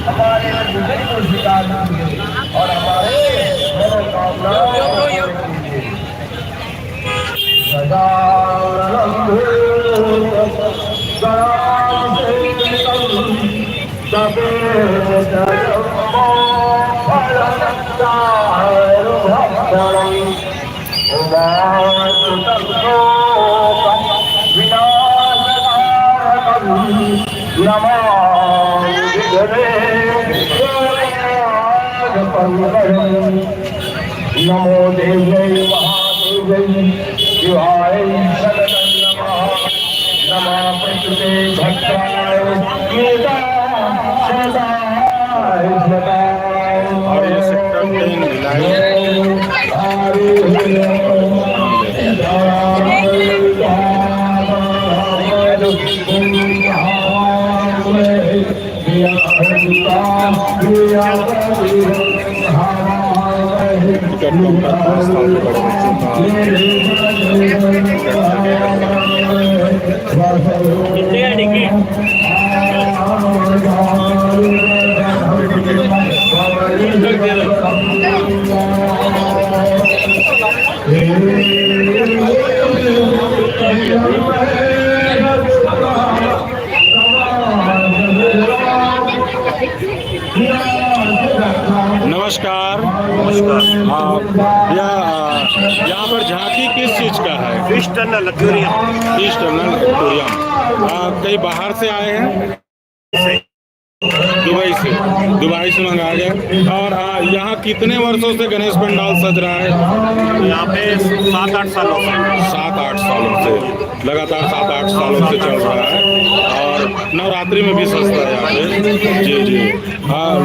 हमारे विजय को स्वीकार कीजिए और हमारे मनोकामनाओं नमो देव्यै महादेव्यै शिवाय शरणं नमः नमः प्रकृते भक्ताय सदाय सदाय। और ये सेक्टर 3 भिलाई टिकट काउंटर 5 साल के बड़े बच्चों का नमस्कार। नमस्कार। यहाँ पर झांकी किस चीज़ का है? Fish tunnel aquarium. Fish tunnel aquarium. कई बाहर से आए हैं? दुबई से मंगाया गया। और यहाँ कितने वर्षों से गणेश पंडाल सज रहा है? यहाँ पे 7-8 सालों से। 7-8 सालों से लगातार 7-8 सालों से चल रहा है और नवरात्रि में भी सजता है यहाँ पे। जी जी।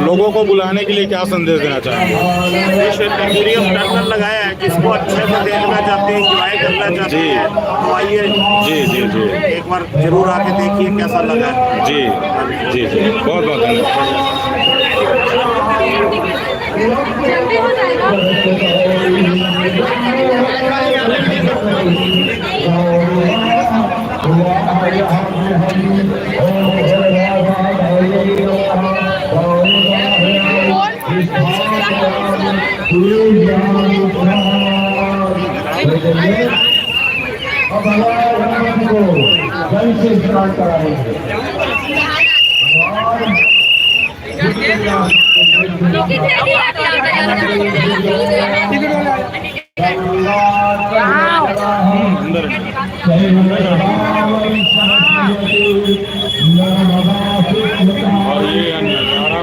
लोगों को बुलाने के लिए क्या संदेश देना चाहेंगे? एक्वेरियम टनल लगाया है, जिसको अच्छे से देखना चाहते हैं, इंजॉय करना चाहते हैं तो आइए। जी जी जी। एक बार जरूर आके देखिए कैसा लगा। जी जी जी। बहुत बहुत धन्यवाद। और ये नजारा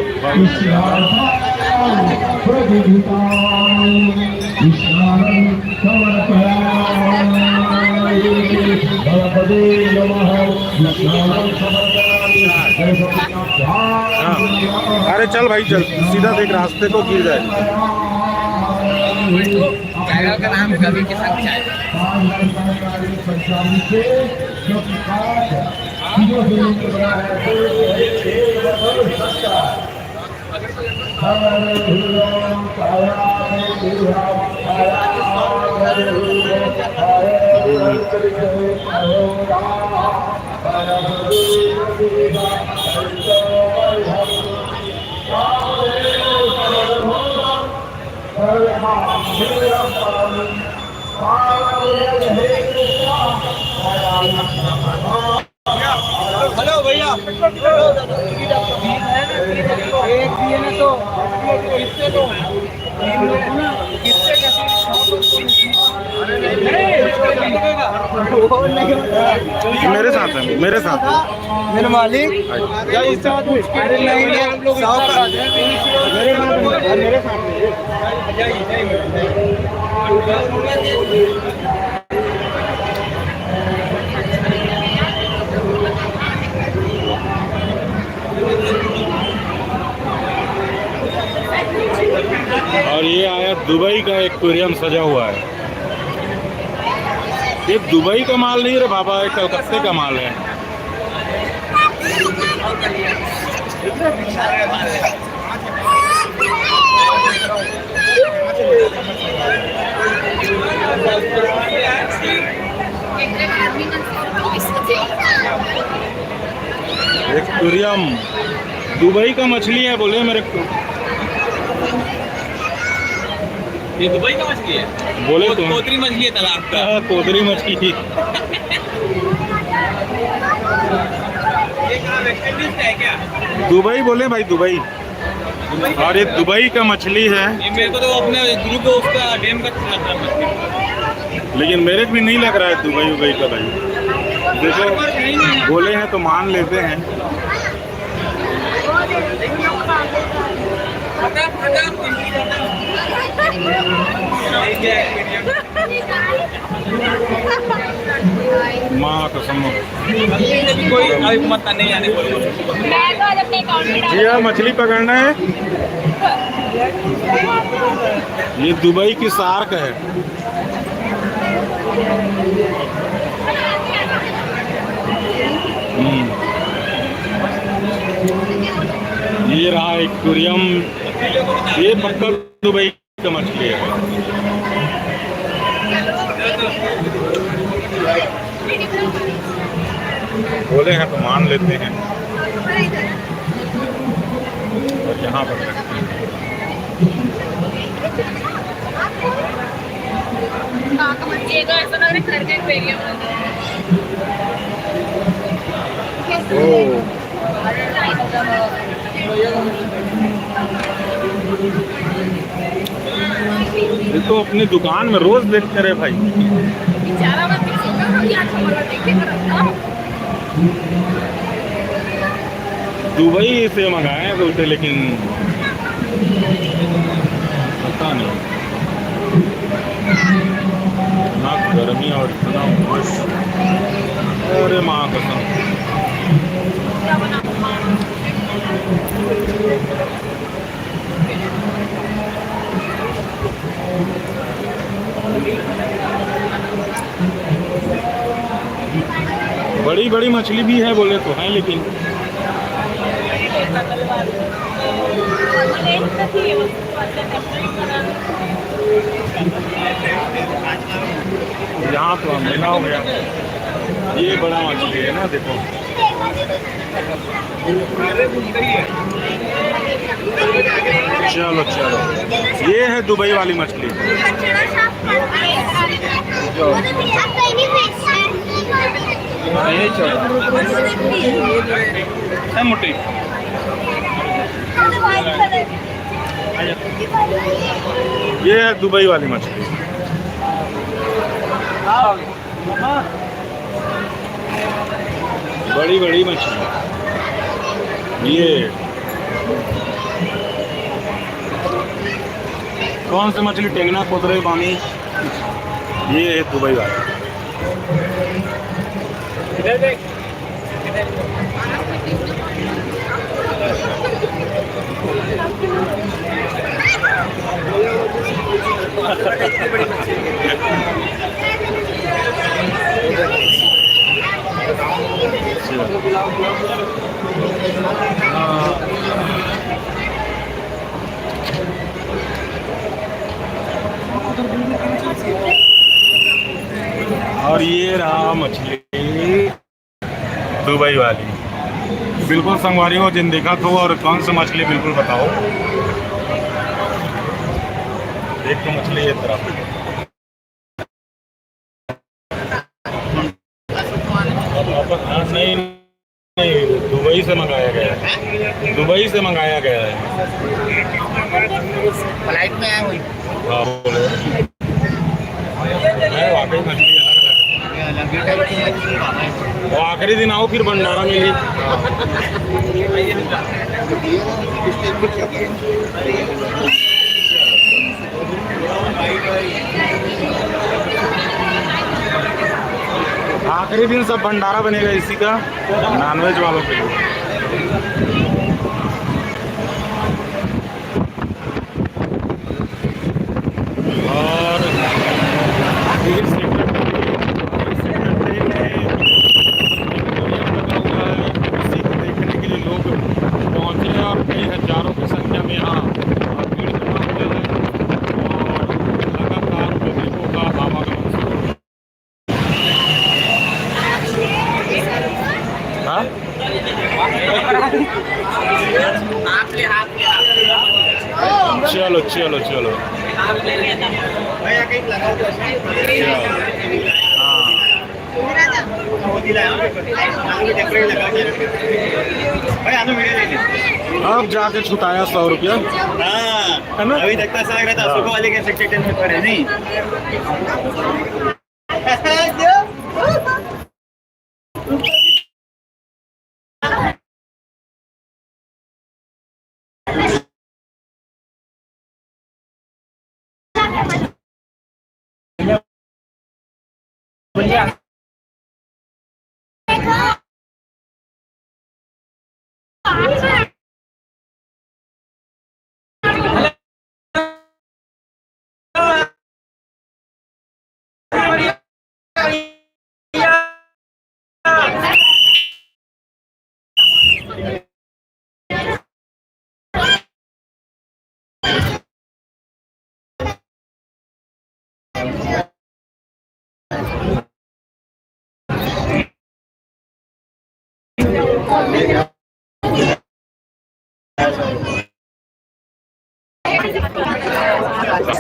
अरे चल भाई चल, सीधा देख रास्ते को गिर जाए। जगह का नाम कवि के साथ चाय। हेलो भैया, एक दिए ना तो किससे दो किससे मेरे साथ है, मेरे साथ है मेरे मालिक या इस साथ अरे नहीं हम लोग साथ मेरे साथ और ये आया दुबई का एक्वेरियम सजा हुआ है। ये दुबई का माल नहीं रे बाबा, ये कलकत्ते का माल है। एक एक्वेरियम दुबई का मछली है बोले मेरे को, ये दुबई का मछली है, बोले तो कोतरी मछली है तालाब का। कोदरी मछली। ये कहाँ वेस्ट इंडीज का है क्या? दुबई बोले भाई, दुबई। और ये दुबई का मछली है, ये मेरे को तो अपने ग्रुप को उसका डैम का लग रहा है, लेकिन मेरे को भी नहीं लग रहा है दुबई का भाई। देखो बोले हैं तो मान लेते हैं। माँ कसम कोई अभी मत नहीं आने को। जी हाँ, मछली पकड़ना है। ये दुबई की सार्क है। ये रहा एक्वेरियम, ये पक्का दुबई का मछली है। बोले हैं तो मान लेते हैं। और यहाँ पर ये तो अपनी दुकान में रोज देखते रहे भाई। दुबई से मंगाए बोलते, लेकिन पता नहीं ना गर्मी और इतना उमस। अरे माँ कसम, बड़ी बड़ी मछली भी है बोले तो हैं, लेकिन यहाँ तो मेला हो गया। ये बड़ा मछली है ना, देखो। चलो चलो, ये है दुबई वाली मछली। मोटी ये है दुबई वाली मछली। बड़ी बड़ी मछली। ये कौन सी मछली? टेंगना, कोतरे, बामी। ये है दुबई वाली। और ये रहा मछली दुबई वाली। बिल्कुल संगवारी हो, जिन देखा तो, और कौन सी मछली बिल्कुल बताओ। एक तो मछली ये तरफ नहीं नहीं, दुबई से मंगाया गया है, दुबई से मंगाया गया है। फ्लाइट में आया हुई वाकई मछली अलग अलग है। तो आखिरी दिन आओ, फिर भंडारा मिली। आखिरी दिन सब भंडारा बनेगा इसी का, नॉनवेज वालों के लिए। और और कई हजारों की संख्या में यहाँ भीड़ जमा हुए हैं और लगातार पब्लिकों का आवागमन शुरू है। चलो चलो चलो अब जाके छुटाया 100 रुपया है ना। अभी तक ऐसा लग रहा था सुबह वाले के सेक्टर में खड़े नहीं।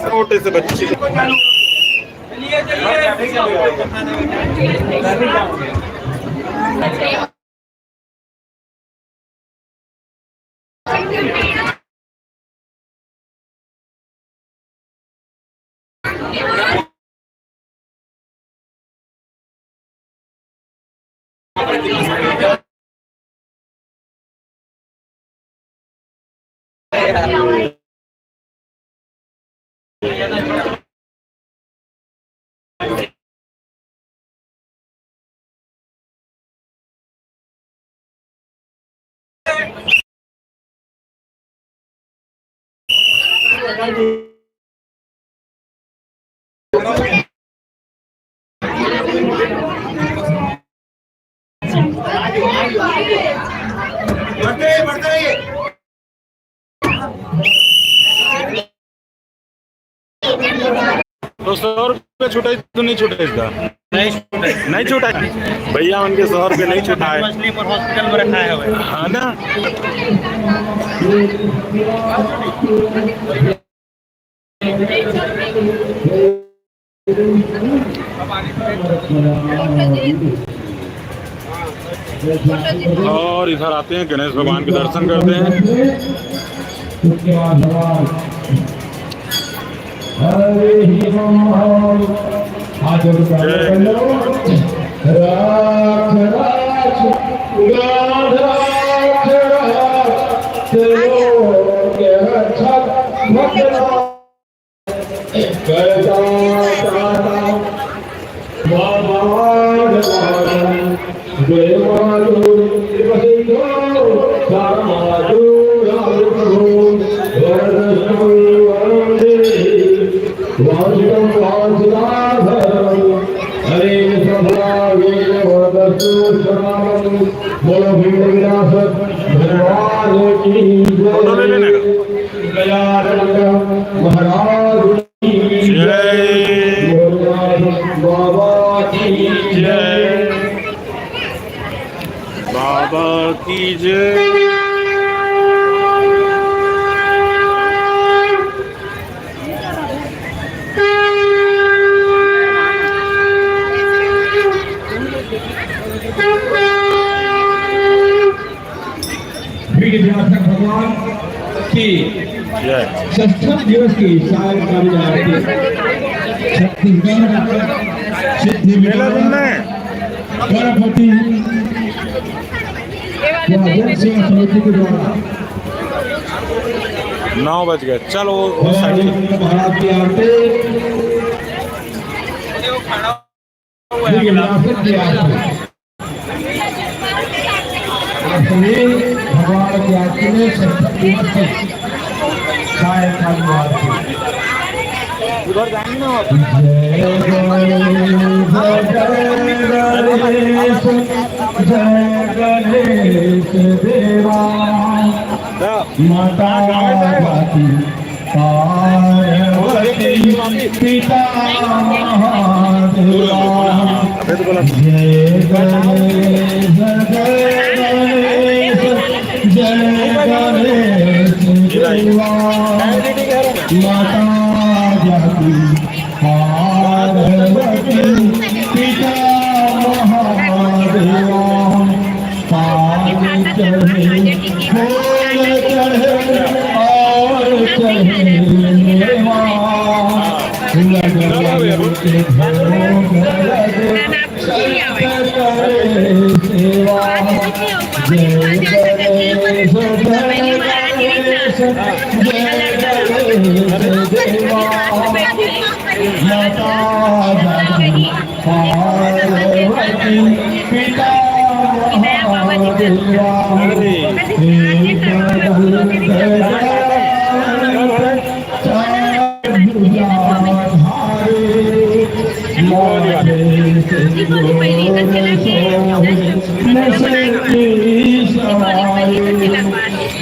छोटे से बच्चे तो 100 रुपये छुटे तो नहीं छुटे इसका नहीं छुटा भैया उनके 100 रुपये नहीं छुटा है मछली पर हॉस्पिटल में रखा है ना। और इधर आते हैं गणेश भगवान के दर्शन करते हैं। फोटो ले लेने बाबा की जय। भगवान की षष्ठम दिवस की सायंकालीन आरती छत्तीसगढ़ सिद्धि गणपति सेवा समिति के द्वारा 9 बज गए। चलो महाराज की आरती भगवान की आरती में सायंकालीन आरती उधर जाएंगे ना जय गणेश देवा माता पार्वती पिता महादेवा जय गणेश देवा माता जाति पार्वती पिता महादेवा पानी चढ़े फूल चढ़े और चढ़े मेवा लगन के भोग लगे करे सेवा जय गणेश जय गणेश देवा माता जाति पार्वती पिता महादेवा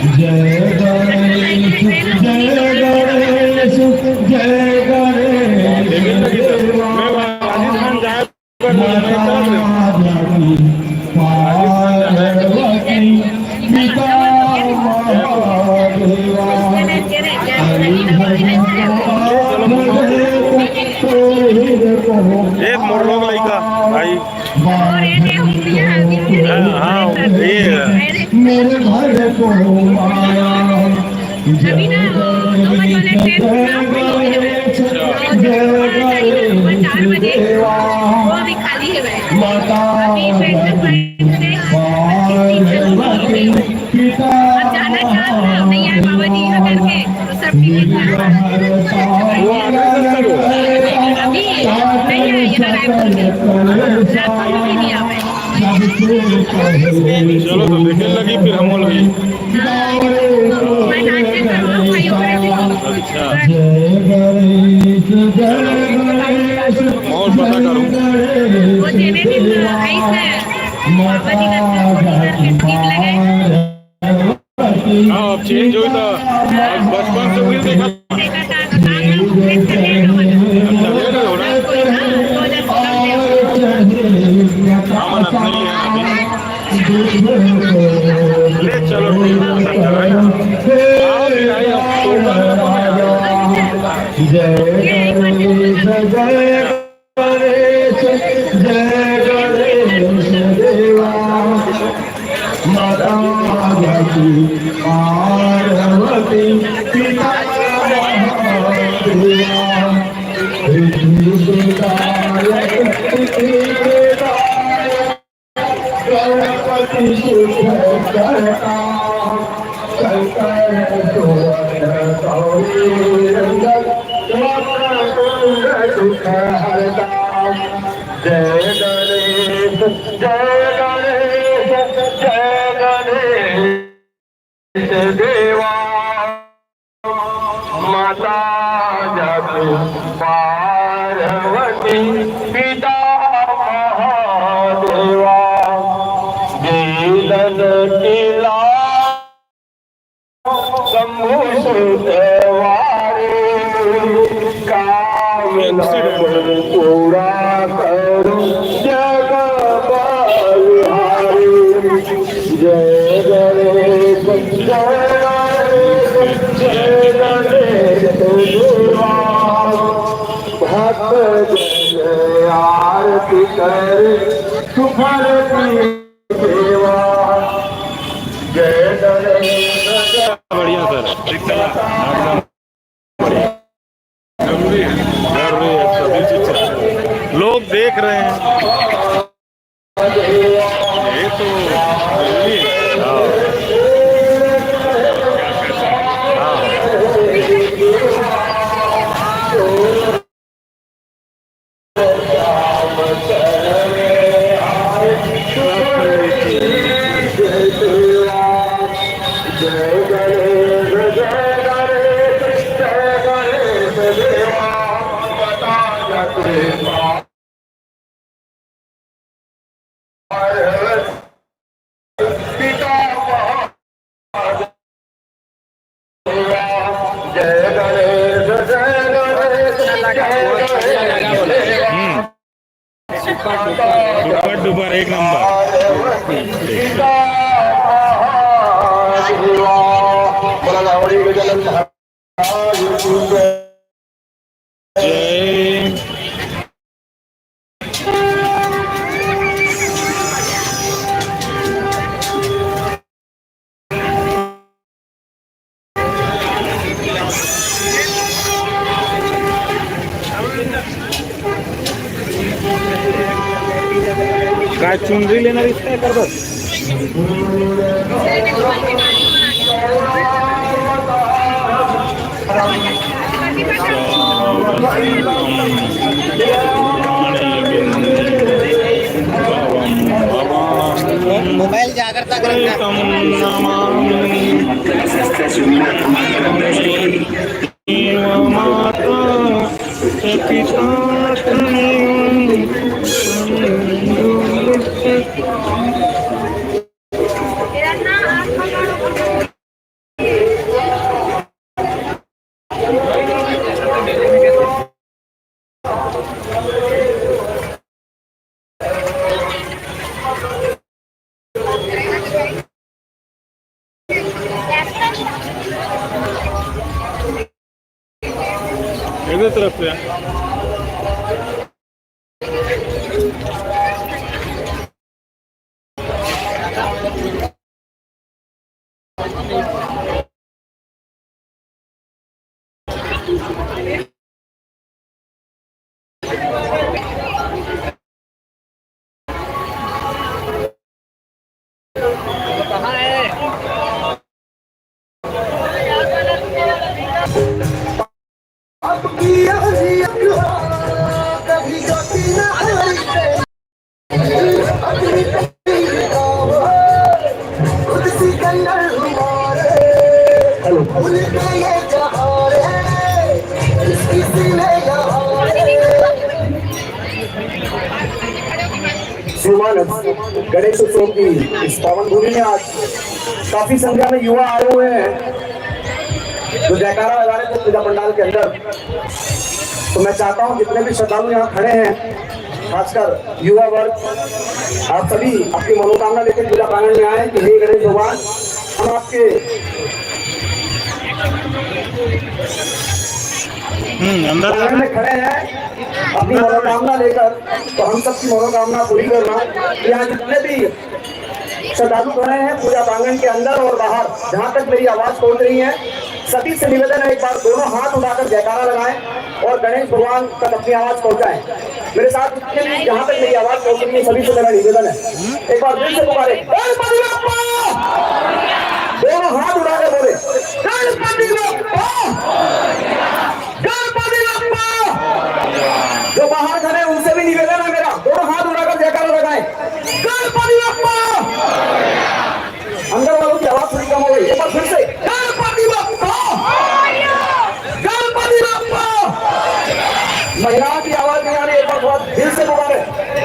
जय गणेश जय गणेश जय गणेश पार्वती पिता महादेवा एक मोड़ लो भाई का भाई। हाँ मेरे घर को आया जय गणेश देवा माता पार्वती पिता चलो तो देखने लगी फिर हम लोग भी। अच्छा और पता करूँ। हाँ अब चेंज हुई तो बचपन से वही देखा। चलो जय गणेश जय गणेश देवा माता जाति पार्वती पिता गणपति सुख करता जय गणेश जय गणेश जय गणेश देवा माता जाति पार्वती पिता महादेवा जीलन किला शंभु सुदेवारे काम पूरा करो जग बलिहारी जय गणेश जय गणेश जय गणेश देवा भक्त जन आरती करे सुफल देवा जय गणेश बढ़िया सर एकदम जरूरी है सभी चीज लोग देख रहे हैं ये तो जरूरी है। दुपर एक नंबर। गौरी गजनन महाराज की जय। जय काय चुनरी लेणार आहेस काय करतात मोबाइल जागृता करेंगे इधर तरफ से गणेश उत्सव की इस पावन भूमि में आज काफी संख्या में युवा आए हुए हैं जो जयकारा लगा रहे थे पूजा पंडाल के अंदर। तो मैं चाहता हूं जितने भी श्रद्धालु यहाँ खड़े हैं, खासकर युवा वर्ग, आप सभी अपनी मनोकामना लेकर पूजा प्रांगण में आए कि हे गणेश भगवान, हम आपके अंदर में खड़े हैं अपनी मनोकामना लेकर। तो हम सबकी मनोकामना पूरी करना। यहाँ जितने भी श्रद्धालु खड़े हैं पूजा प्रांगण के अंदर और बाहर, जहाँ तक मेरी आवाज पहुंच रही है, सभी से निवेदन है एक बार दोनों हाथ उठाकर जयकारा लगाएं और गणेश भगवान तक अपनी आवाज पहुंचाएं। मेरे साथ जितने भी जहाँ तक मेरी आवाज पहुंच रही है सभी से मेरा निवेदन है, एक बार दिल से पुकारे गणपति बप्पा, दोनों हाथ उठाकर बोले गणपति बप्पा, गणपति बप्पा। जो बाहर खड़े उनसे भी निवेदन है मेरा, दोनों हाथ उठाकर जयकारा लगाएं गणपति बप्पा। अंदर वालों की आवाज थोड़ी कम हो गई, एक बार फिर से गणपति बप्पा, गणपति बप्पा। महिलाओं की आवाज नहीं आ रही, एक बार थोड़ा दिल से पुकारे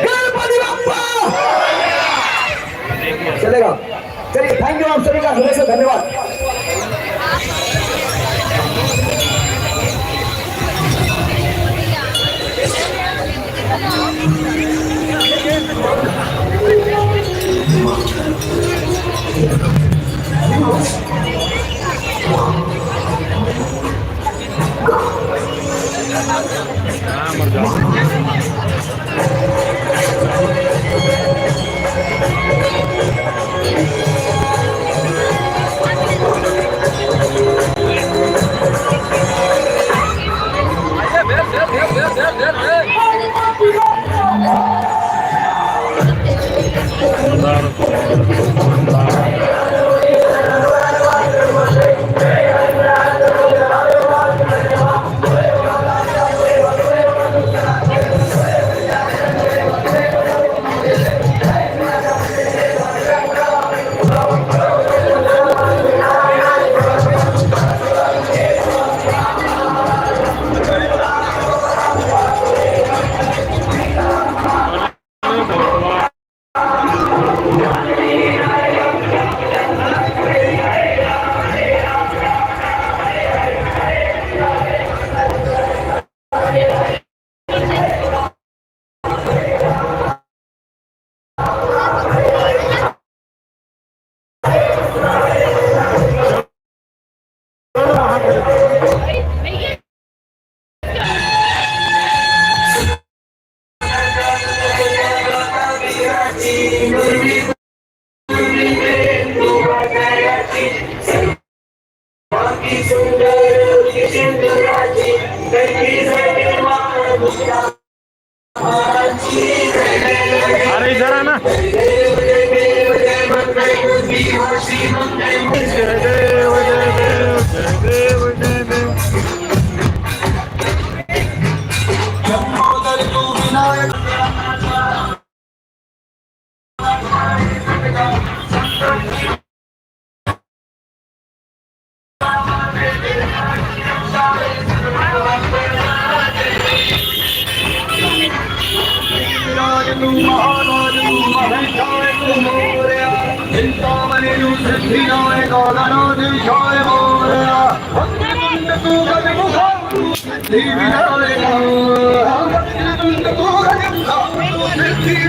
गणपति बप्पा। चलेगा, चलिए थैंक यू आप सभी का हृदय से धन्यवाद। अंदर अरे इधर आना। Thank you.